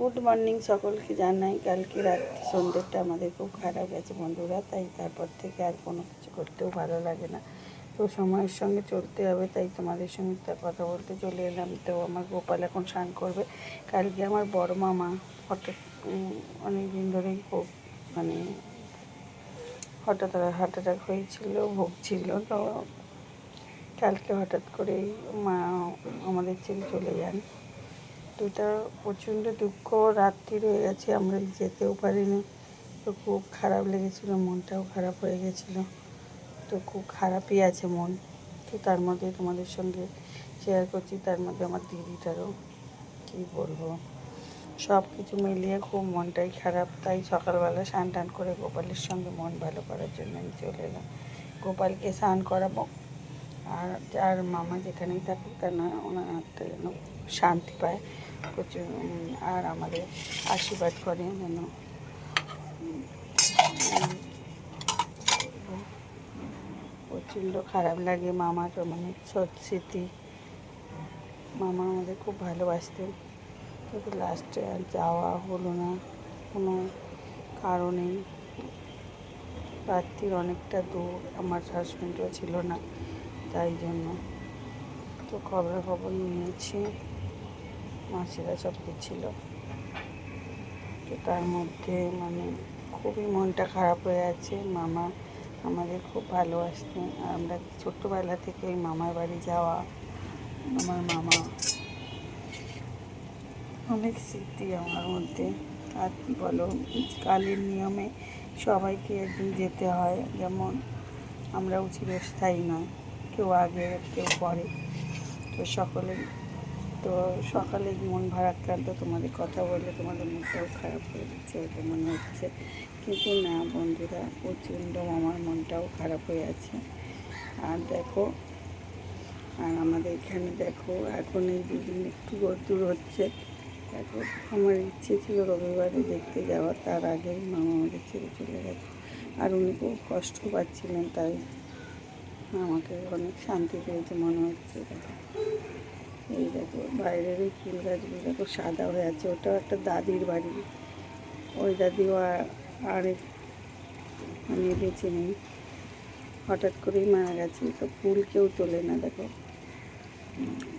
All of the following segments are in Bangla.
গুড মর্নিং সকলকে জানাই। কালকে রাত্রি সন্ধ্যেটা আমাদের খুব খারাপ গেছে বন্ধুরা, তাই তারপর থেকে আর কোনো কিছু করতেও ভালো লাগে না। তো সময়ের সঙ্গে চলতে হবে, তাই তোমাদের সঙ্গে কথা বলতে চলে এলাম। তো আমার গোপাল এখন স্নান করবে। কালকে আমার বড় মামা হঠাৎ অনেক দিন ধরেই খুব মানে হঠাৎ হার্ট অ্যাটাক হয়েছিল, ভুগছিল। তো কালকে হঠাৎ করেই মা আমাদের ছেড়ে চলে যান। তো এটা প্রচণ্ড দুঃখ, রাত্রি রয়ে গেছে, আমরা যেতেও পারিনি। তো খুব খারাপ লেগেছিলো, মনটাও খারাপ হয়ে গেছিলো। তো খুব খারাপই আছে মন। তো তার মধ্যে তোমাদের সঙ্গে শেয়ার করছি, তার মধ্যে আমার দিদিটারও কী বলবো, সব কিছু মিলিয়ে খুব মনটাই খারাপ। তাই সকালবেলা স্নান টান করে গোপালের সঙ্গে মন ভালো করার জন্য আমি চলে এলাম। গোপালকে স্নান করাবো, আর যার মামা যেখানেই থাকুক তার না ওনার আত্মা যেন শান্তি পায় প্রচুর, আর আমাদের আশীর্বাদ করে যেন। প্রচণ্ড খারাপ লাগে, মামার মানে স্মৃতি। মামা আমাদের খুব ভালোবাসতেন, কিন্তু লাস্টে আর যাওয়া হলো না কোনো কারণেই। রাত্রির অনেকটা দূর, আমার হাজব্যান্ডও ছিল না, তাই জন্য। তো খবরাখবর নিয়েছি, মাসিরা সব ছিল। তো তার মধ্যে মানে খুবই মনটা খারাপ হয়ে আছে। মামা আমাদের খুব ভালোবাসতেন, আর আমরা ছোট্টবেলা থেকে ওই মামার বাড়ি যাওয়া, আমার মামা অনেক স্মৃতি আমার মধ্যে। আর কি বলো, কালের নিয়মে সবাইকে একদিন যেতে হয়, যেমন আমরাও চিরস্থায়ী নয়, কেউ আগে কেউ পরে। তো সকালে মন ভারাক্রান্ত, তোমাদের কথা বলে তোমাদের মনটাও খারাপ হয়ে দিচ্ছে এটা মনে হচ্ছে, কিন্তু না বন্ধুরা, প্রচণ্ড আমার মনটাও খারাপ হয়ে আছে। আর দেখো, আর আমাদের এখানে দেখো এখন এই দুদিন একটু রোদ্দুর হচ্ছে। দেখো, আমার ইচ্ছে ছিল রবিবারে দেখতে যাওয়ার, তার আগেই মামা আমাদের ছেড়ে চলে গেছে। আর উনি খুব কষ্ট পাচ্ছিলেন, তাই আমাকে অনেক শান্তি পেয়েছে মনে হচ্ছে। দেখো, এই দেখো বাইরের এই ফুল গাছগুলো দেখো সাদা হয়ে আছে, ওটাও একটা দাদির বাড়ি। ওই দাদিও আরেক মানে বেঁচে নেই, হঠাৎ করেই মারা গেছে। তো ফুল কেউ তোলে না দেখো।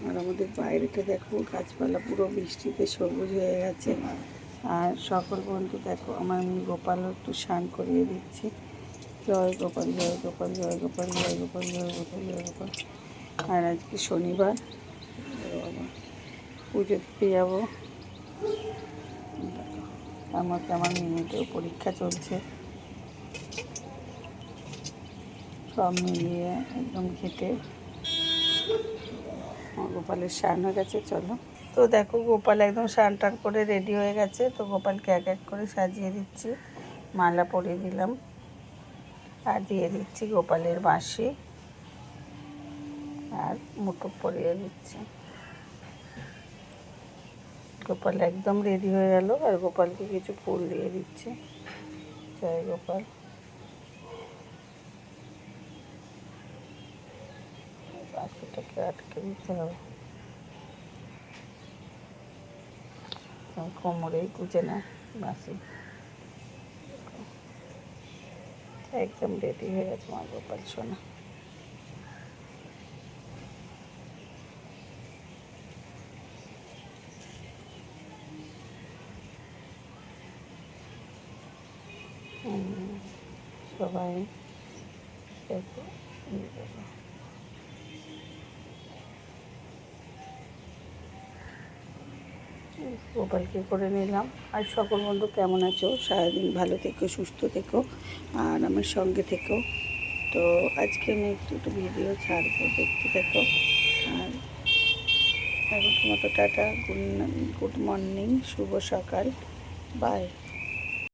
আর আমাদের বাইরেটা দেখো, গাছপালা পুরো বৃষ্টিতে সবুজ হয়ে গেছে। আর সকল বন্ধু দেখো, আমার আমি গোপালও একটু স্নান করিয়ে দিচ্ছি। জয় গোপাল, জয় গোপাল, জয় গোপাল, জয় গোপাল, জয় গোপাল, জয় গোপাল। আর আজকে শনিবার, বাবা পুজো দিতে যাবো। তার মধ্যে আমার মেয়েদেরও পরীক্ষা চলছে, সব মিলিয়ে একদম ঘেটে গোপালের স্নান হয়ে গেছে। চলো, তো দেখো গোপাল একদম স্নান টান করে রেডি হয়ে গেছে। তো গোপালকে এক এক করে সাজিয়ে দিচ্ছি, মালা পরিয়ে দিলাম, আর দিয়ে দিচ্ছি গোপালের বাঁশি, আর মুকুট পরিয়ে দিচ্ছি। গোপাল একদম রেডি হয়ে গেল, আর গোপালকে কিছু ফুল দিয়ে দিচ্ছি। জয় গোপাল। বাঁশিটাকে আটকে দিতে হবে, কোমরেই গুজে না বাঁশি। একদম রেডি হয়ে গেছে আমার গোপাল সোনা। সবাই দেখো, গোপালকে করে নিলাম। আর সকল বন্ধু কেমন আছো? সারাদিন ভালো থেকো, সুস্থ থেকো, আর আমার সঙ্গে থেকো। তো আজকে আমি একটু ভিডিও ছাড়বো, দেখতে দেখো। আর এখন মতো টাটা, গুড মর্নিং, শুভ সকাল, বাই।